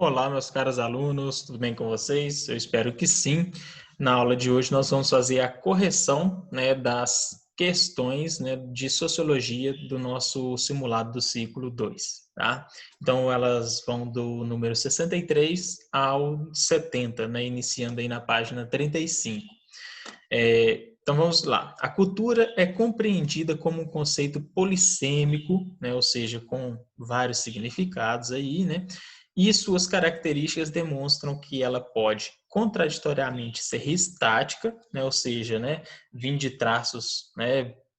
Olá, meus caros alunos, tudo bem com vocês? Eu espero que sim. Na aula de hoje nós vamos fazer a correção, das questões, de sociologia do nosso simulado do ciclo 2, tá? Então elas vão do número 63 ao 70, iniciando aí na página 35. Então vamos lá. A cultura é compreendida como um conceito polissêmico, ou seja, com vários significados aí, e suas características demonstram que ela pode contraditoriamente ser estática, ou seja, vir de traços,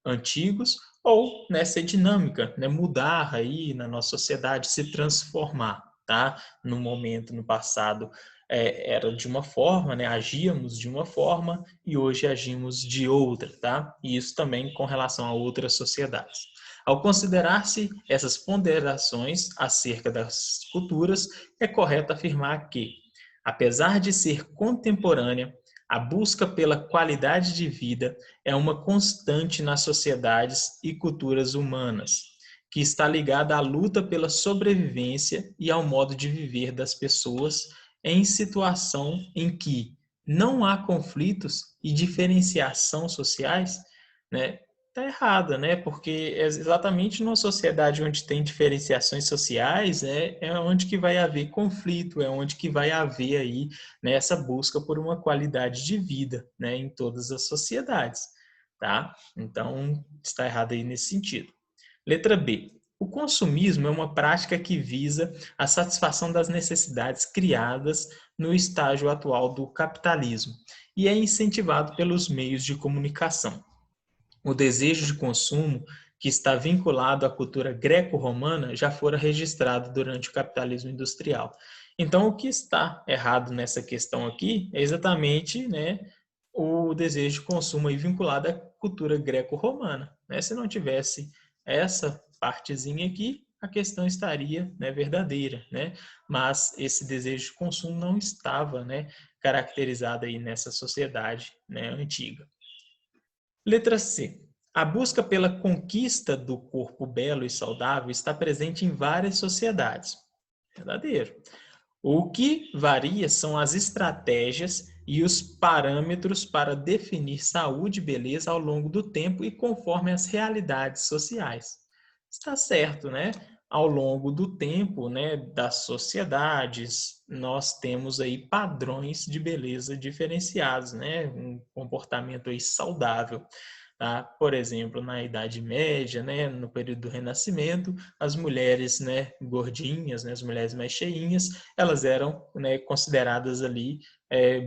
antigos, ou ser dinâmica, mudar aí na nossa sociedade, se transformar, tá? No momento, no passado, era de uma forma, agíamos de uma forma e hoje agimos de outra, tá? E isso também com relação a outras sociedades. Ao considerar-se essas ponderações acerca das culturas, é correto afirmar que, apesar de ser contemporânea, a busca pela qualidade de vida é uma constante nas sociedades e culturas humanas, que está ligada à luta pela sobrevivência e ao modo de viver das pessoas em situação em que não há conflitos e diferenciação sociais, tá errada, Porque é exatamente numa sociedade onde tem diferenciações sociais é onde que vai haver conflito, é onde que vai haver aí, essa busca por uma qualidade de vida, em todas as sociedades, tá? Então, está errado aí nesse sentido. Letra B. O consumismo é uma prática que visa a satisfação das necessidades criadas no estágio atual do capitalismo e é incentivado pelos meios de comunicação. O desejo de consumo, que está vinculado à cultura greco-romana, já fora registrado durante o capitalismo industrial. Então, o que está errado nessa questão aqui é exatamente, o desejo de consumo aí vinculado à cultura greco-romana. Se não tivesse essa partezinha aqui, a questão estaria verdadeira, mas esse desejo de consumo não estava caracterizado aí nessa sociedade antiga. Letra C. A busca pela conquista do corpo belo e saudável está presente em várias sociedades. Verdadeiro. O que varia são as estratégias e os parâmetros para definir saúde e beleza ao longo do tempo e conforme as realidades sociais. Está certo, Ao longo do tempo, das sociedades, nós temos aí padrões de beleza diferenciados, Um comportamento aí saudável. Tá? Por exemplo, na Idade Média, no período do Renascimento, as mulheres gordinhas, as mulheres mais cheinhas, elas eram consideradas ali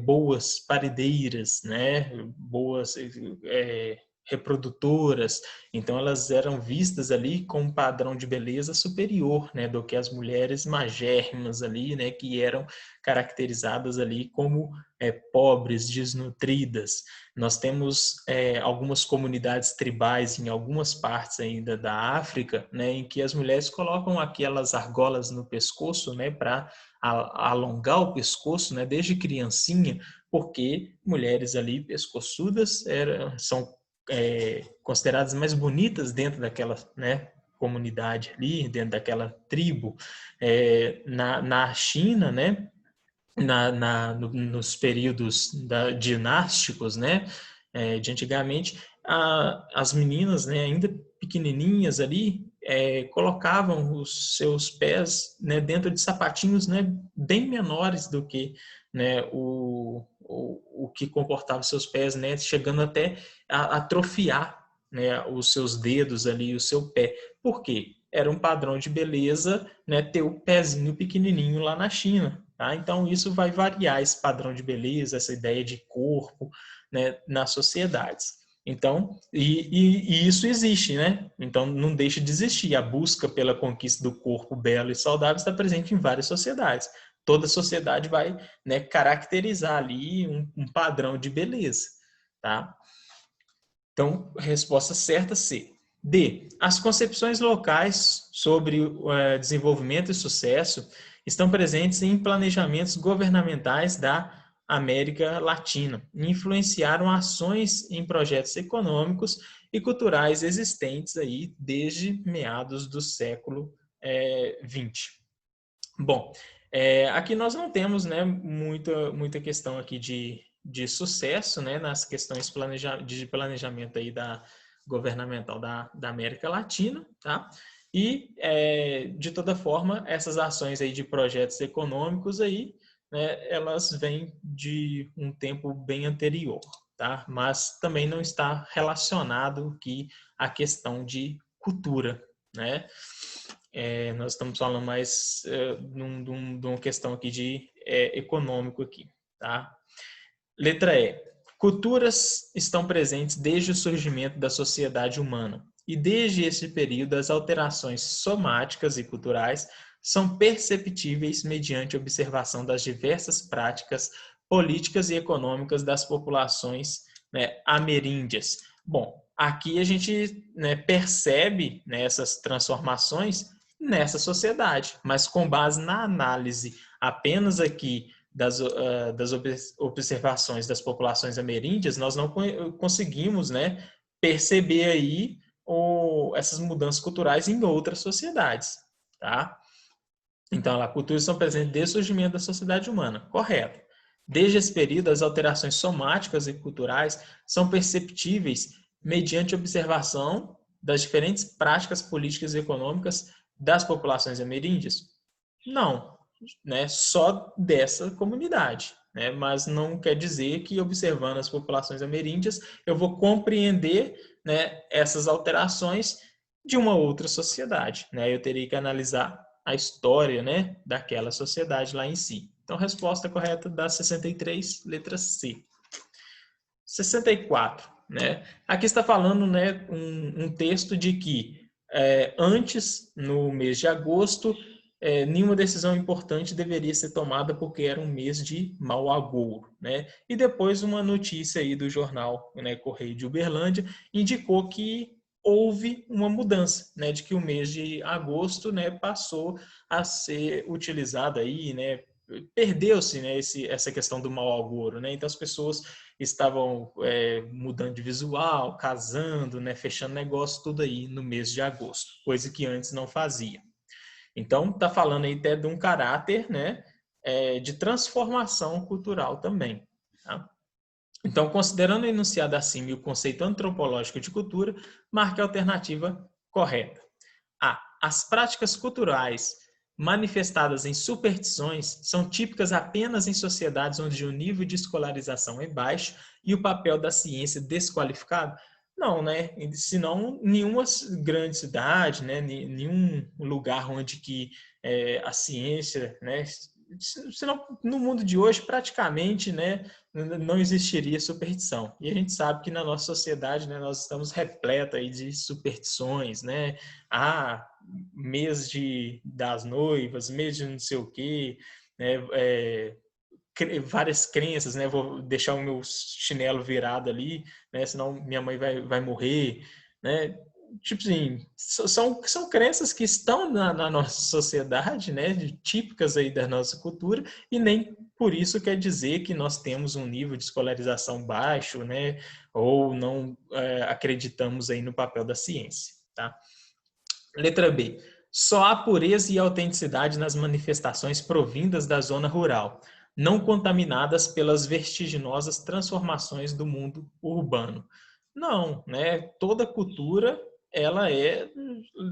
boas parideiras, boas reprodutoras, então elas eram vistas ali com um padrão de beleza superior, do que as mulheres magérrimas ali, que eram caracterizadas ali como pobres, desnutridas. Nós temos algumas comunidades tribais em algumas partes ainda da África, em que as mulheres colocam aquelas argolas no pescoço, para alongar o pescoço, desde criancinha, porque mulheres ali pescoçudas são consideradas mais bonitas dentro daquela, comunidade ali, dentro daquela tribo. Na China, nos períodos dinásticos, de antigamente, as meninas, ainda pequenininhas ali, colocavam os seus pés, dentro de sapatinhos, bem menores do que, o que comportava os seus pés, chegando até a atrofiar, os seus dedos ali, o seu pé. Por quê? Era um padrão de beleza, ter o pezinho pequenininho lá na China. Tá? Então, isso vai variar esse padrão de beleza, essa ideia de corpo, nas sociedades. Então, e isso existe, Então, não deixa de existir. A busca pela conquista do corpo belo e saudável está presente em várias sociedades. Toda sociedade vai caracterizar ali um padrão de beleza, tá? Então, resposta certa, C. D. As concepções locais sobre desenvolvimento e sucesso estão presentes em planejamentos governamentais da América Latina e influenciaram ações em projetos econômicos e culturais existentes aí desde meados do século XX. Bom, Aqui nós não temos, né, muita questão aqui de sucesso, né, nas questões de planejamento aí governamental da América Latina, tá? E, de toda forma, essas ações aí de projetos econômicos aí, né, elas vêm de um tempo bem anterior, tá? Mas também não está relacionado aqui à questão de cultura, né? Nós estamos falando mais de uma questão aqui de econômico aqui, tá? Letra E. Culturas estão presentes desde o surgimento da sociedade humana e desde esse período as alterações somáticas e culturais são perceptíveis mediante a observação das diversas práticas políticas e econômicas das populações, né, ameríndias. Bom, aqui a gente, né, percebe, né, essas transformações nessa sociedade, mas com base na análise apenas aqui das observações das populações ameríndias, nós não conseguimos, né, perceber aí essas mudanças culturais em outras sociedades, tá? Então, as culturas são presentes desde o surgimento da sociedade humana, correto. Desde esse período, as alterações somáticas e culturais são perceptíveis mediante observação das diferentes práticas políticas e econômicas das populações ameríndias? Não, né? Só dessa comunidade, né? Mas não quer dizer que observando as populações ameríndias eu vou compreender, né, essas alterações de uma outra sociedade, né? Eu teria que analisar a história, né, daquela sociedade lá em si. Então, a resposta correta da 63, letra C. 64, né? Aqui está falando, né, um texto de que antes, no mês de agosto, nenhuma decisão importante deveria ser tomada porque era um mês de mau agouro, né? E depois uma notícia aí do jornal, né, Correio de Uberlândia indicou que houve uma mudança, né, de que o mês de agosto, né, passou a ser utilizado aí, né, perdeu-se, né, essa questão do mau agouro, né? Então as pessoas estavam mudando de visual, casando, né, fechando negócio, tudo aí no mês de agosto, coisa que antes não fazia. Então, está falando aí até de um caráter, né, de transformação cultural também. Tá? Então, considerando o enunciado acima e o conceito antropológico de cultura, marque a alternativa correta. A. As práticas culturais manifestadas em superstições são típicas apenas em sociedades onde o nível de escolarização é baixo e o papel da ciência desqualificado? Não, né? Senão, nenhuma grande cidade, né? Nenhum lugar onde que a ciência, né? Senão, no mundo de hoje, praticamente, né, não existiria superstição. E a gente sabe que na nossa sociedade, né, nós estamos repletos aí de superstições, né? Mês das noivas, mês de não sei o quê, né? Várias crenças, né? Vou deixar o meu chinelo virado ali, né? Senão minha mãe vai morrer, né? Tipo assim, são crenças que estão na nossa sociedade, né? Típicas aí da nossa cultura, e nem por isso quer dizer que nós temos um nível de escolarização baixo, né? Ou não acreditamos aí no papel da ciência, tá? Letra B. Só há pureza e autenticidade nas manifestações provindas da zona rural, não contaminadas pelas vertiginosas transformações do mundo urbano. Não, né? Toda cultura ela é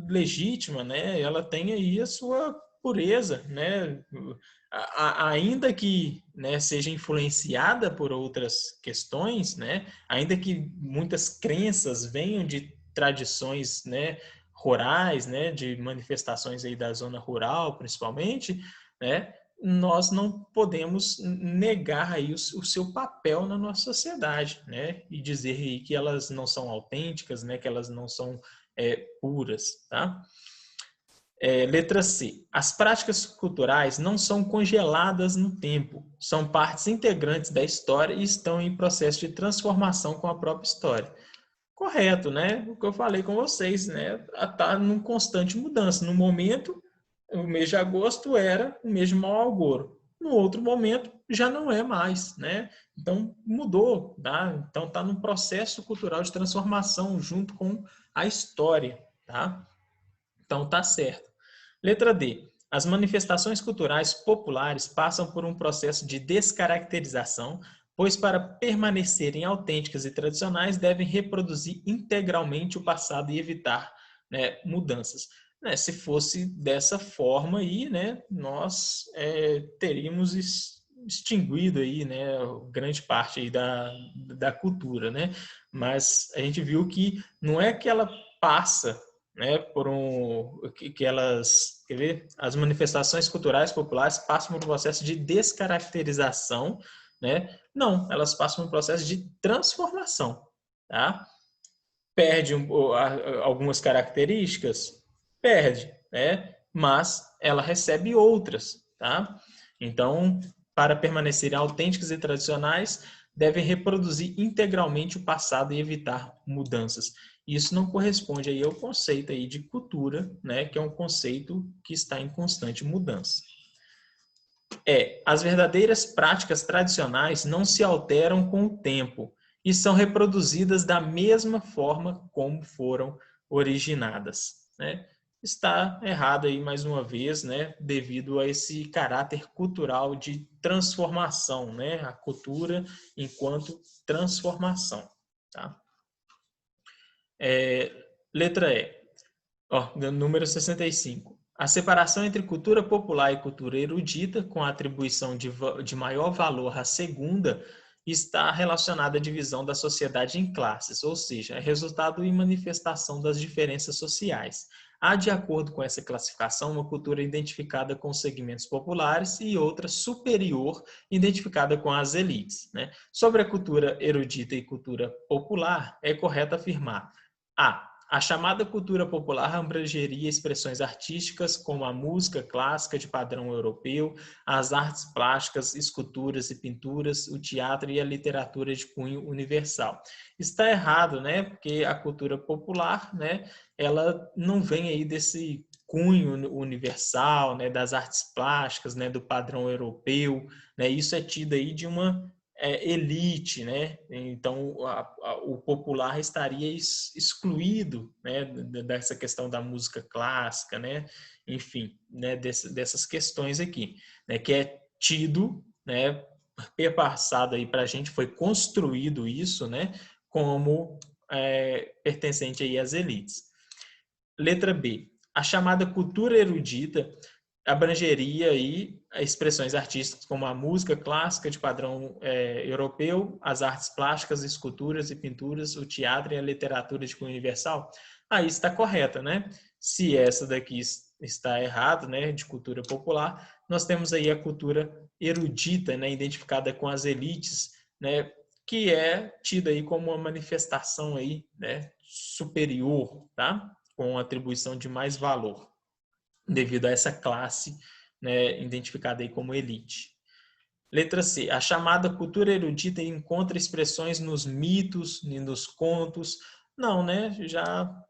legítima, né? Ela tem aí a sua pureza, né? Ainda que, né, seja influenciada por outras questões, né? Ainda que muitas crenças venham de tradições, né, rurais, né, de manifestações aí da zona rural, principalmente, né, nós não podemos negar aí o seu papel na nossa sociedade, né, e dizer aí que elas não são autênticas, né, que elas não são puras, tá? Letra C. As práticas culturais não são congeladas no tempo, são partes integrantes da história e estão em processo de transformação com a própria história. Correto, né? O que eu falei com vocês, né? Está num constante mudança. No momento, o mês de agosto era o mês de mau agouro. No outro momento, já não é mais, né? Então, mudou, tá? Então, está num processo cultural de transformação junto com a história, tá? Então, tá certo. Letra D. As manifestações culturais populares passam por um processo de descaracterização, pois para permanecerem autênticas e tradicionais devem reproduzir integralmente o passado e evitar, né, mudanças. Né, se fosse dessa forma aí, né, nós teríamos extinguido aí, né, grande parte aí da cultura, né? Mas a gente viu que não é que ela passa, né, por que elas, quer ver? As manifestações culturais populares passam por um processo de descaracterização, né? Não, elas passam por um processo de transformação, tá? Perde algumas características, perde, né? Mas ela recebe outras, tá? Então, para permanecerem autênticas e tradicionais, devem reproduzir integralmente o passado e evitar mudanças. Isso não corresponde aí ao conceito aí de cultura, né, que é um conceito que está em constante mudança. As verdadeiras práticas tradicionais não se alteram com o tempo e são reproduzidas da mesma forma como foram originadas, né? Está errado aí mais uma vez, né, devido a esse caráter cultural de transformação, né, a cultura enquanto transformação, tá? Letra E, número 65. A separação entre cultura popular e cultura erudita, com a atribuição de maior valor à segunda, está relacionada à divisão da sociedade em classes, ou seja, é resultado e manifestação das diferenças sociais. Há, de acordo com essa classificação, uma cultura identificada com os segmentos populares e outra superior, identificada com as elites, né? Sobre a cultura erudita e cultura popular, é correto afirmar: a chamada cultura popular abrangeria expressões artísticas como a música clássica de padrão europeu, as artes plásticas, esculturas e pinturas, o teatro e a literatura de cunho universal. Está errado, né? Porque a cultura popular, né, ela não vem aí desse cunho universal, né, das artes plásticas, né, do padrão europeu, né? Isso é tido aí de uma elite, né? Então o popular estaria excluído, né, dessa questão da música clássica, né? Enfim, né, dessas questões aqui, né, que é tido, né, perpassado aí para a gente, foi construído isso, né, como pertencente aí às elites. Letra B. A chamada cultura erudita abrangeria aí expressões artísticas como a música clássica de padrão europeu, as artes plásticas, esculturas e pinturas, o teatro e a literatura de cunho universal. Aí está correta, né? Se essa daqui está errado, né, de cultura popular, nós temos aí a cultura erudita, né, identificada com as elites, né, que é tida aí como uma manifestação aí, né, superior, tá? Com atribuição de mais valor, devido a essa classe, né, identificada aí como elite. Letra C. A chamada cultura erudita encontra expressões nos mitos e nos contos. Não, né?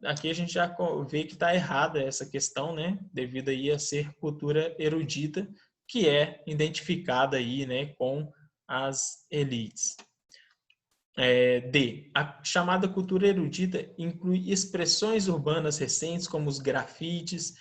Aqui a gente já vê que está errada essa questão, né? Devido aí a ser cultura erudita, que é identificada aí, né, com as elites. D. A chamada cultura erudita inclui expressões urbanas recentes, como os grafites.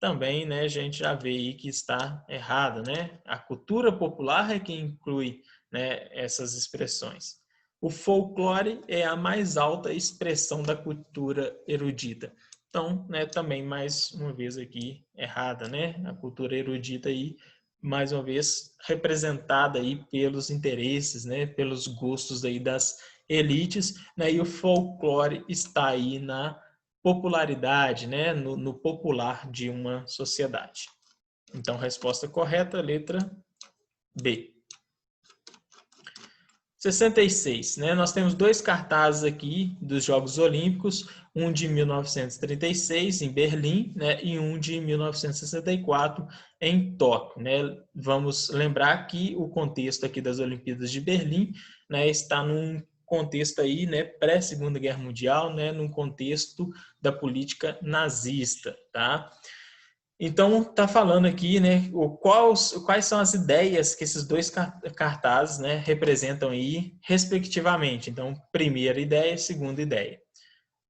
Também, né, a gente já vê aí que está errado, né? A cultura popular é que inclui, né, essas expressões. O folclore é a mais alta expressão da cultura erudita. Então, né, também mais uma vez aqui errada, né? A cultura erudita aí, mais uma vez, representada aí pelos interesses, né, pelos gostos aí das elites, né, e o folclore está aí na popularidade, né, no popular de uma sociedade. Então, resposta correta, letra B. 66, né? Nós temos dois cartazes aqui dos Jogos Olímpicos, um de 1936 em Berlim, né, e um de 1964 em Tóquio, né? Vamos lembrar que o contexto aqui das Olimpíadas de Berlim, né, está num contexto aí, né, pré-Segunda Guerra Mundial, né, num contexto da política nazista, tá? Então, está falando aqui, né, quais são as ideias que esses dois cartazes, né, representam aí, respectivamente. Então, primeira ideia, segunda ideia.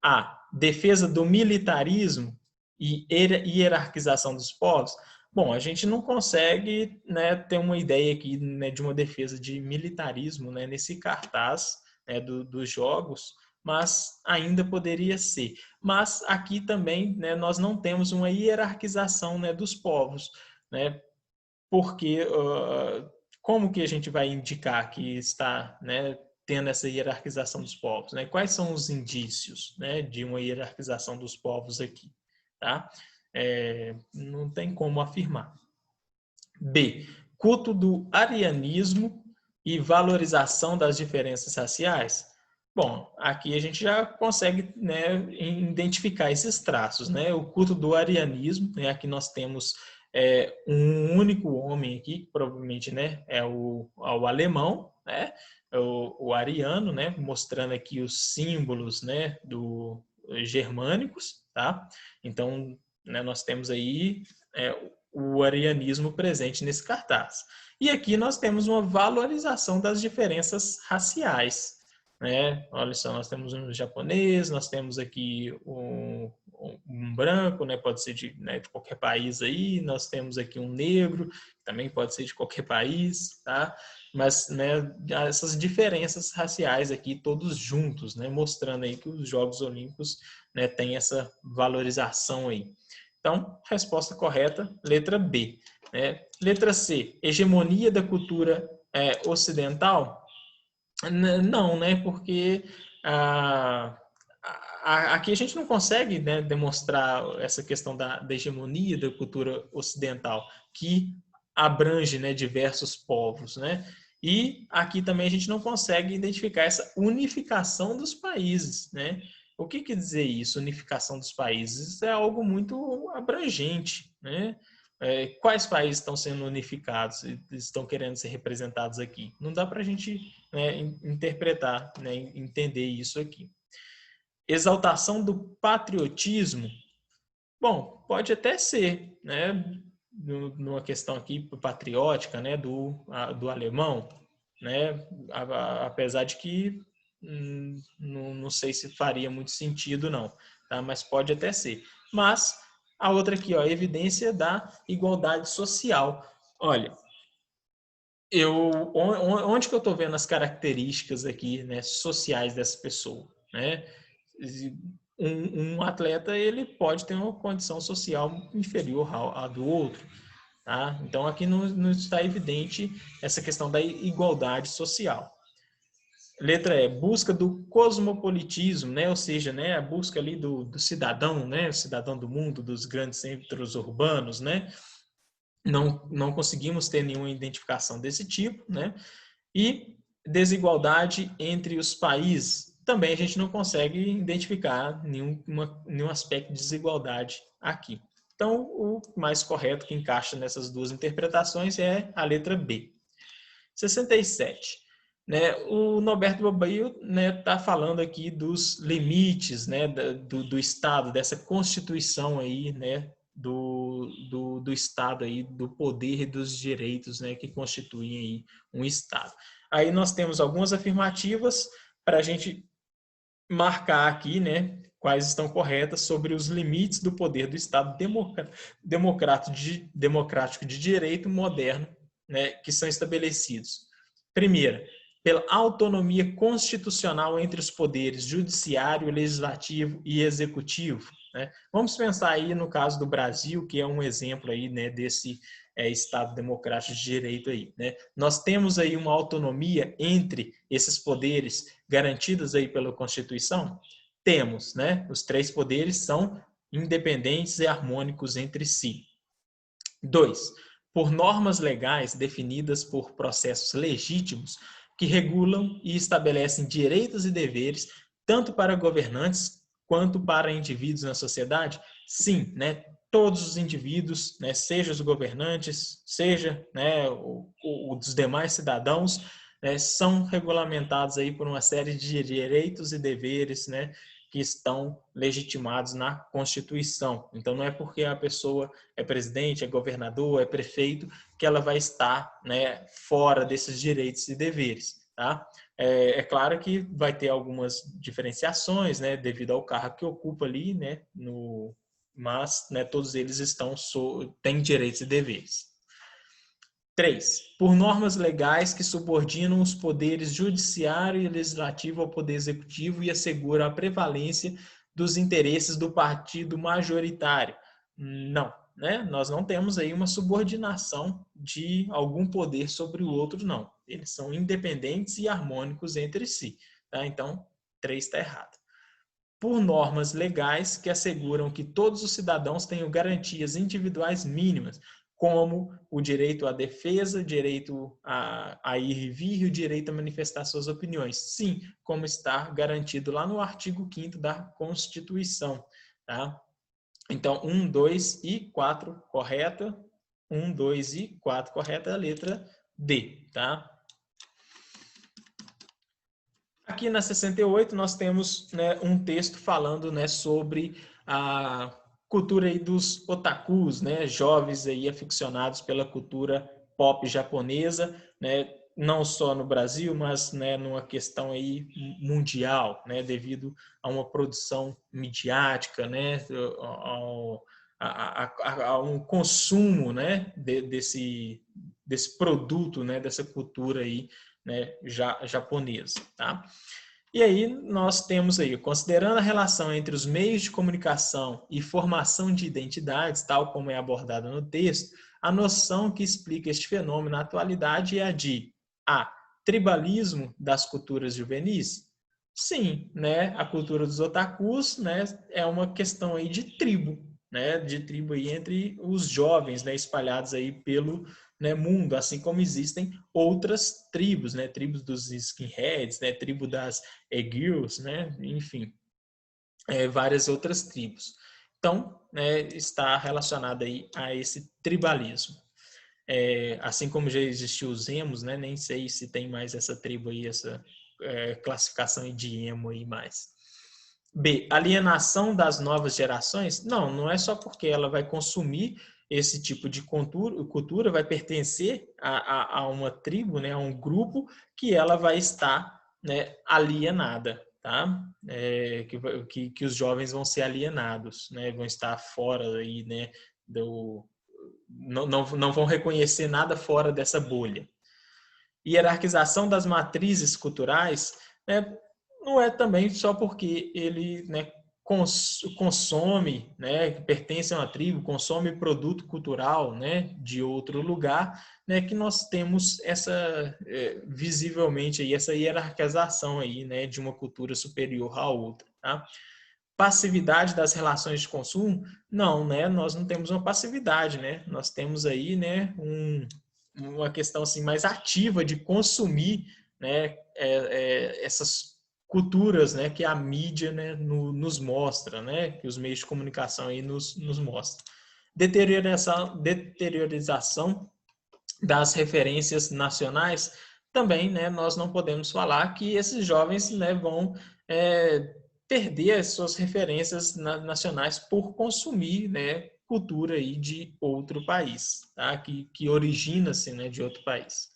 A. Defesa do militarismo e hierarquização dos povos. Bom, a gente não consegue, né, ter uma ideia aqui, né, de uma defesa de militarismo, né, nesse cartaz, né, dos jogos, mas ainda poderia ser. Mas aqui também, né, nós não temos uma hierarquização, né, dos povos, né, porque como que a gente vai indicar que está, né, tendo essa hierarquização dos povos, né? Quais são os indícios, né, de uma hierarquização dos povos aqui, tá? Não tem como afirmar. B. Culto do arianismo e valorização das diferenças raciais. Bom, aqui a gente já consegue, né, identificar esses traços, né? O culto do arianismo, né? Aqui nós temos um único homem aqui, que provavelmente, né, é o alemão, né? O ariano, né? Mostrando aqui os símbolos, né, do germânicos, tá? Então, né, nós temos aí o arianismo presente nesse cartaz. E aqui nós temos uma valorização das diferenças raciais, né? Olha só, nós temos um japonês, nós temos aqui um branco, né? Pode ser né, de qualquer país aí, nós temos aqui um negro, também pode ser de qualquer país, tá? Mas, né, essas diferenças raciais aqui todos juntos, né? Mostrando aí que os Jogos Olímpicos, né, têm essa valorização aí. Então, resposta correta, letra B. Né? Letra C, hegemonia da cultura ocidental? Não, né? Porque aqui a gente não consegue, né, demonstrar essa questão da hegemonia da cultura ocidental, que abrange, né, diversos povos, né? E aqui também a gente não consegue identificar essa unificação dos países, né? O que quer dizer isso, unificação dos países? Isso é algo muito abrangente, né? Quais países estão sendo unificados e estão querendo ser representados aqui? Não dá para a gente, né, interpretar, né, entender isso aqui. Exaltação do patriotismo? Bom, pode até ser, né? Numa questão aqui patriótica, né, do alemão, né? Apesar de que não sei se faria muito sentido não, tá? Mas pode até ser. Mas a outra aqui, ó, evidência da igualdade social. Olha, onde que eu estou vendo as características aqui, né, sociais dessa pessoa, né? Um atleta ele pode ter uma condição social inferior à do outro, tá? Então aqui não está evidente essa questão da igualdade social. Letra E, busca do cosmopolitismo, né? Ou seja, né, a busca ali do cidadão, né, o cidadão do mundo, dos grandes centros urbanos, né? Não conseguimos ter nenhuma identificação desse tipo, né? E desigualdade entre os países. Também a gente não consegue identificar nenhum aspecto de desigualdade aqui. Então, o mais correto que encaixa nessas duas interpretações é a letra B. 67. Né, o Norberto Bobbio, né, tá falando aqui dos limites, né, do Estado, dessa Constituição aí, né, do Estado aí, do poder e dos direitos, né, que constituem aí um Estado. Aí nós temos algumas afirmativas para a gente marcar aqui, né, quais estão corretas sobre os limites do poder do Estado democrático de direito moderno, né, que são estabelecidos. Primeira, pela autonomia constitucional entre os poderes judiciário, legislativo e executivo. Né? Vamos pensar aí no caso do Brasil, que é um exemplo aí, né, desse Estado democrático de direito aí. Né? Nós temos aí uma autonomia entre esses poderes garantidas aí pela Constituição? Temos, né? Os três poderes são independentes e harmônicos entre si. 2. Por normas legais definidas por processos legítimos que regulam e estabelecem direitos e deveres tanto para governantes quanto para indivíduos na sociedade? Sim, né? Todos os indivíduos, né, seja os governantes, seja, né, os demais cidadãos, né, são regulamentados aí por uma série de direitos e deveres, né, que estão legitimados na Constituição. Então, não é porque a pessoa é presidente, é governador, é prefeito, que ela vai estar, né, fora desses direitos e deveres. Tá? Claro que vai ter algumas diferenciações, né, devido ao cargo que ocupa ali, né, mas, né, todos eles têm direitos e deveres. 3. Por normas legais que subordinam os poderes judiciário e legislativo ao poder executivo e asseguram a prevalência dos interesses do partido majoritário. Não, né? Nós não temos aí uma subordinação de algum poder sobre o outro, não. Eles são independentes e harmônicos entre si. Tá? Então, 3 está errado. Por normas legais que asseguram que todos os cidadãos tenham garantias individuais mínimas, como o direito à defesa, o direito a ir e vir e o direito a manifestar suas opiniões. Sim, como está garantido lá no artigo 5º da Constituição. Tá? Então, 1, 2 e 4, correta. 1, 2 e 4, correta é a letra D. Tá? Aqui na 68 nós temos, né, um texto falando, né, sobre a cultura aí dos otakus, né, jovens aí aficionados pela cultura pop japonesa, né, não só no Brasil, mas, né, numa questão aí mundial, né, devido a uma produção midiática, né, a um consumo, né, desse produto, né, dessa cultura aí, né, japonesa, tá? E aí nós temos aí, considerando a relação entre os meios de comunicação e formação de identidades, tal como é abordada no texto, a noção que explica este fenômeno na atualidade é a de A. Tribalismo das culturas juvenis? Sim, né? A cultura dos otakus, né, é uma questão aí de tribo, né? De tribo aí entre os jovens, né, espalhados aí pelo, né, mundo, assim como existem outras tribos, né? Tribos dos skinheads, né? Tribo das Girls, né? Enfim, várias outras tribos. Então, né, está relacionado aí a esse tribalismo. Assim como já existiu os emos, né? Nem sei se tem mais essa tribo aí, essa classificação de emo aí mais. B. Alienação das novas gerações? Não, não é só porque ela vai consumir esse tipo de cultura vai pertencer a uma tribo, né, a um grupo, que ela vai estar, né, alienada, tá? Que os jovens vão ser alienados, né, vão estar fora aí, né, não vão reconhecer nada fora dessa bolha. Hierarquização das matrizes culturais, né, não é também só porque ele, né, consome, né, pertence a uma tribo, consome produto cultural, né, de outro lugar, né, que nós temos essa visivelmente aí essa hierarquização aí, né, de uma cultura superior à outra, tá? Passividade das relações de consumo? Não, né? Nós não temos uma passividade, né? Nós temos aí, né, uma questão assim mais ativa de consumir, né, essas culturas, né, que a mídia, né, nos mostra, né, que os meios de comunicação aí nos mostram. Deteriorização das referências nacionais, também, né, nós não podemos falar que esses jovens, né, vão perder as suas referências nacionais por consumir, né, cultura aí de outro país, tá? que origina-se, né, de outro país.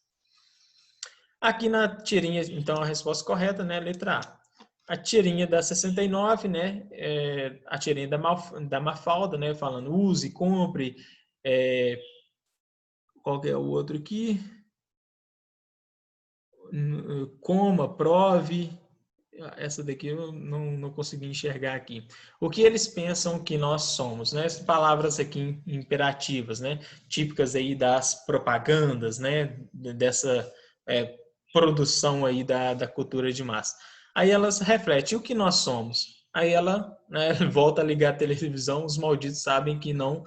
Aqui na tirinha, então, a resposta correta, né, letra A. A tirinha da 69, né, a tirinha da Mafalda, né, falando use, compre, qual que é o outro aqui? Coma, prove. Essa daqui eu não consegui enxergar aqui. O que eles pensam que nós somos, né? As palavras aqui imperativas, né? Típicas aí das propagandas, né? Dessa produção aí da cultura de massa. Aí elas refletem o que nós somos. Aí ela, né, volta a ligar a televisão, os malditos sabem que não,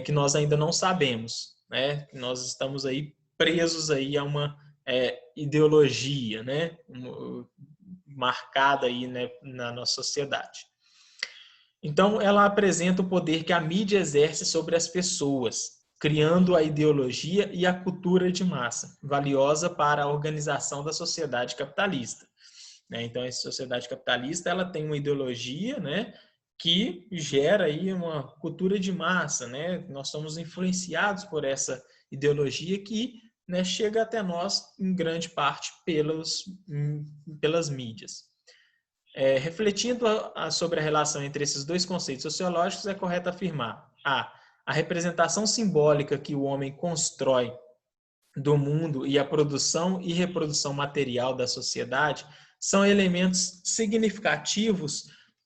que nós ainda não sabemos, né? Que nós estamos aí presos aí a uma ideologia, né? Marcada aí, né, na nossa sociedade. Então, ela apresenta o poder que a mídia exerce sobre as pessoas, criando a ideologia e a cultura de massa, valiosa para a organização da sociedade capitalista. Então, essa sociedade capitalista ela tem uma ideologia, né, que gera aí uma cultura de massa, né? Nós somos influenciados por essa ideologia que, né, chega até nós em grande parte pelas mídias. Refletindo sobre a relação entre esses dois conceitos sociológicos, é correto afirmar: a representação simbólica que o homem constrói do mundo e a produção e reprodução material da sociedade são elementos significativos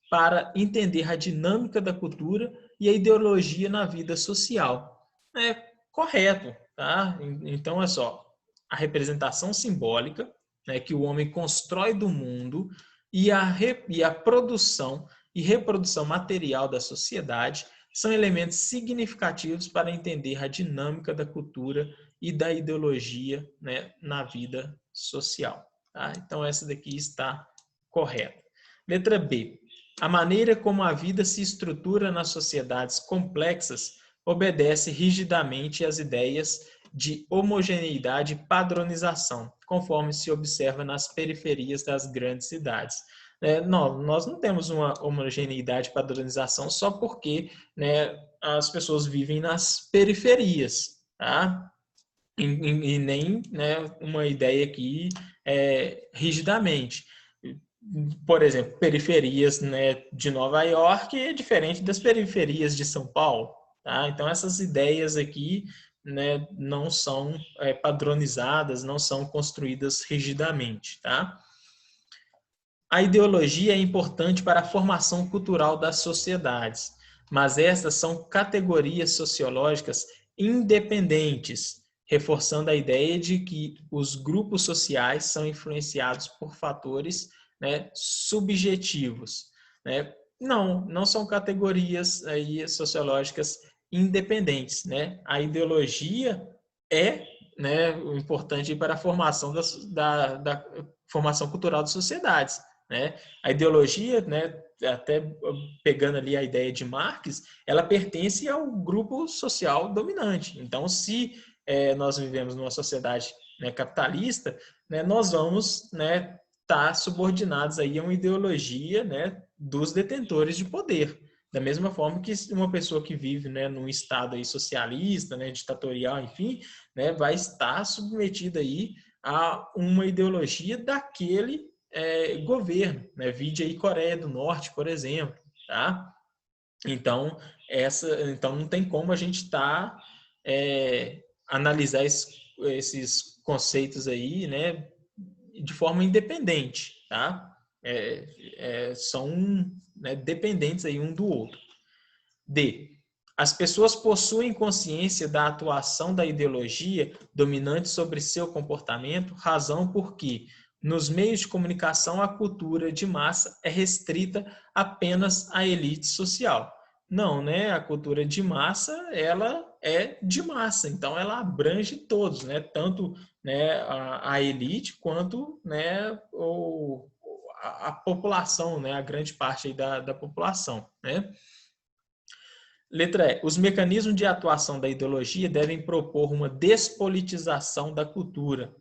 para entender a dinâmica da cultura e a ideologia na vida social. É correto, tá? Então, é só, a representação simbólica, né, que o homem constrói do mundo e a produção e reprodução material da sociedade são elementos significativos para entender a dinâmica da cultura e da ideologia, né, na vida social. Tá? Então, essa daqui está correta. Letra B. A maneira como a vida se estrutura nas sociedades complexas obedece rigidamente às ideias de homogeneidade e padronização, conforme se observa nas periferias das grandes cidades. Nós não temos uma homogeneidade e padronização só porque, né, as pessoas vivem nas periferias, tá? E nem, né, uma ideia aqui rigidamente. Por exemplo, periferias, né, de Nova York é diferente das periferias de São Paulo. Tá? Então, essas ideias aqui, né, não são padronizadas, não são construídas rigidamente. Tá? A ideologia é importante para a formação cultural das sociedades, mas estas são categorias sociológicas independentes, reforçando a ideia de que os grupos sociais são influenciados por fatores, né, subjetivos. Né? Não são categorias aí sociológicas independentes. Né? A ideologia é, né, importante para a formação da formação cultural das sociedades. Né? A ideologia, né, até pegando ali a ideia de Marx, ela pertence ao grupo social dominante. Então, se nós vivemos numa sociedade, né, capitalista, né, nós vamos, né, estar subordinados aí a uma ideologia, né, dos detentores de poder. Da mesma forma que uma pessoa que vive, né, num estado aí socialista, né, ditatorial, enfim, né, vai estar submetida aí a uma ideologia daquele governo, né? Vide aí Coreia do Norte, por exemplo, tá? Então, então não tem como a gente analisar esses conceitos aí, né, de forma independente, tá? São, né, dependentes aí um do outro. D. As pessoas possuem consciência da atuação da ideologia dominante sobre seu comportamento, razão porque nos meios de comunicação, a cultura de massa é restrita apenas à elite social. Não, né? A cultura de massa, ela é de massa, então ela abrange todos, né? Tanto, né, a elite quanto, né, a população, né? A grande parte aí da população, né? Letra E. Os mecanismos de atuação da ideologia devem propor uma despolitização da cultura,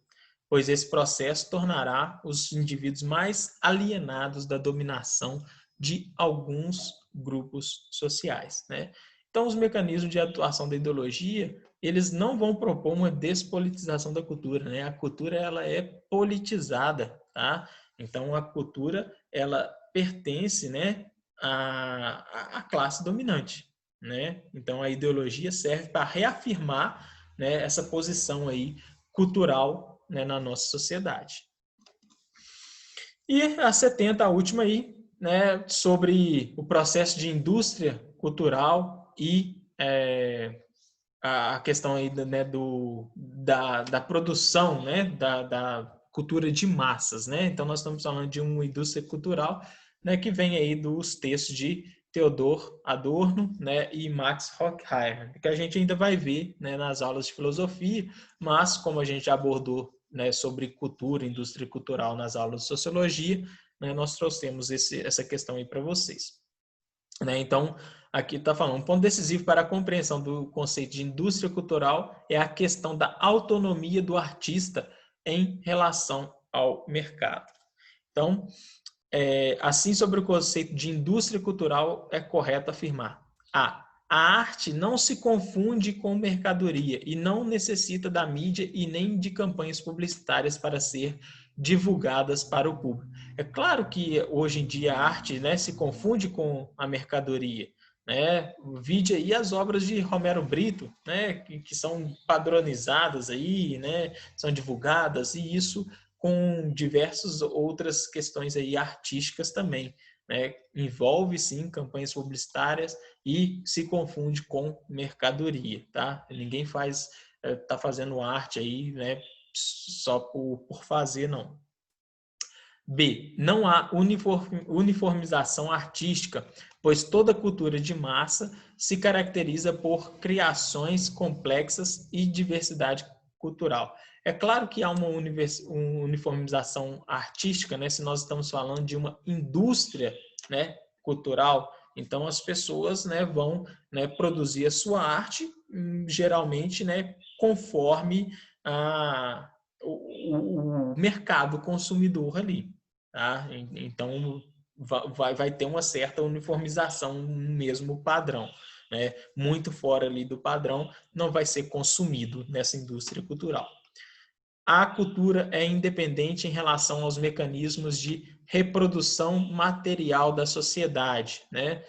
pois esse processo tornará os indivíduos mais alienados da dominação de alguns grupos sociais. Né? Então, os mecanismos de atuação da ideologia, eles não vão propor uma despolitização da cultura. Né? A cultura, ela é politizada. Tá? Então, a cultura, ela pertence, né, à classe dominante. Né? Então, a ideologia serve para reafirmar, né, essa posição aí cultural, né, na nossa sociedade. E a 70, a última aí, né, sobre o processo de indústria cultural e a questão aí, né, da produção, né, da cultura de massas. Né? Então, nós estamos falando de uma indústria cultural, né, que vem aí dos textos de Theodor Adorno, né, e Max Horkheimer, que a gente ainda vai ver, né, nas aulas de filosofia, mas como a gente já abordou, né, sobre cultura, indústria cultural nas aulas de sociologia, né, nós trouxemos essa questão aí para vocês. Né? Então, aqui está falando, um ponto decisivo para a compreensão do conceito de indústria cultural é a questão da autonomia do artista em relação ao mercado. Então, assim, sobre o conceito de indústria cultural, é correto afirmar: a arte não se confunde com mercadoria e não necessita da mídia e nem de campanhas publicitárias para ser divulgadas para o público. É claro que hoje em dia a arte, né, se confunde com a mercadoria, né? Vide aí as obras de Romero Brito, né, que são padronizadas aí, né, são divulgadas, e isso com diversas outras questões aí artísticas também, né? Envolve sim campanhas publicitárias e se confunde com mercadoria, tá? Ninguém tá fazendo arte aí, né, só por fazer, não. B. Não há uniformização artística, pois toda cultura de massa se caracteriza por criações complexas e diversidade cultural. É claro que há uma uniformização artística, né, se nós estamos falando de uma indústria, né, cultural. Então, as pessoas, né, vão, né, produzir a sua arte, geralmente, né, conforme o mercado consumidor ali. Tá? Então, vai ter uma certa uniformização no mesmo padrão. Né? Muito fora ali do padrão, não vai ser consumido nessa indústria cultural. A cultura é independente em relação aos mecanismos de reprodução material da sociedade, né?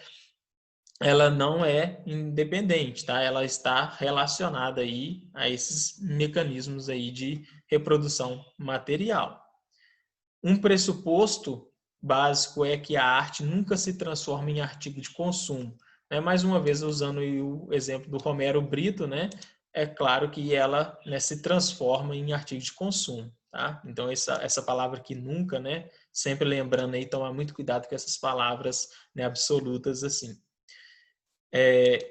Ela não é independente, tá? Ela está relacionada aí a esses mecanismos aí de reprodução material. Um pressuposto básico é que a arte nunca se transforma em artigo de consumo. Né? Mais uma vez, usando o exemplo do Romero Brito, né? É claro que ela, né, se transforma em artigo de consumo. Tá? Então, essa palavra que nunca, né? Sempre lembrando aí, tomar muito cuidado com essas palavras, né, absolutas assim.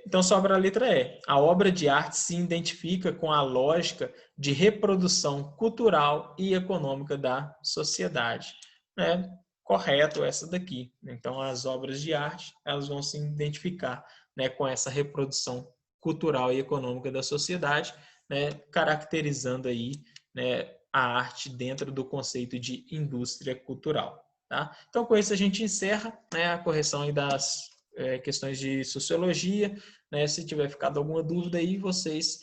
Então, sobra a letra E. A obra de arte se identifica com a lógica de reprodução cultural e econômica da sociedade. Correto essa daqui. Então, as obras de arte elas vão se identificar, né, com essa reprodução cultural e econômica da sociedade, né, caracterizando aí, né, a arte dentro do conceito de indústria cultural. Tá? Então, com isso a gente encerra, né, a correção aí das questões de sociologia, né? Se tiver ficado alguma dúvida aí, vocês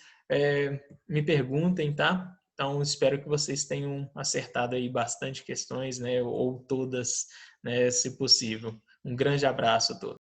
me perguntem, tá? Então, espero que vocês tenham acertado aí bastante questões, né? Ou todas, né? Se possível. Um grande abraço a todos.